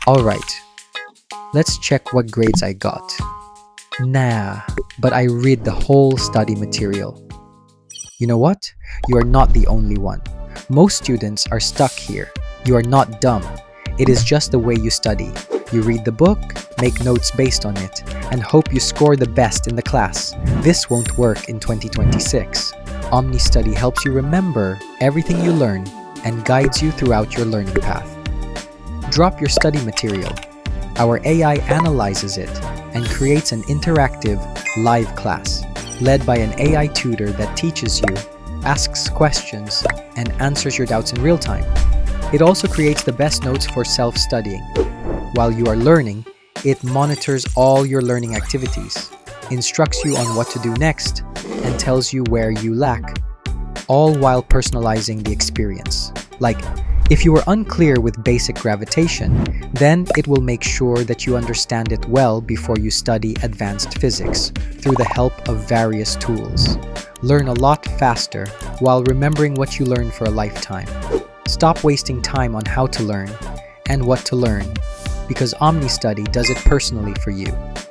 Alright, let's check what grades I got. Nah, but I read the whole study material. You know what? You are not the only one. Most students are stuck here. You are not dumb. It is just the way you study. You read the book, make notes based on it, and hope you score the best in the class. This won't work in 2026. OmniStudy helps you remember everything you learn and guides you throughout your learning path. Drop your study material. Our AI analyzes it and creates an interactive, live class, led by an AI tutor that teaches you, asks questions, and answers your doubts in real time. It also creates the best notes for self-studying. While you are learning, it monitors all your learning activities, instructs you on what to do next, and tells you where you lack, all while personalizing the experience. Like, if you are unclear with basic gravitation, then it will make sure that you understand it well before you study advanced physics through the help of various tools. Learn a lot faster while remembering what you learned for a lifetime. Stop wasting time on how to learn and what to learn, because OmniStudy does it personally for you.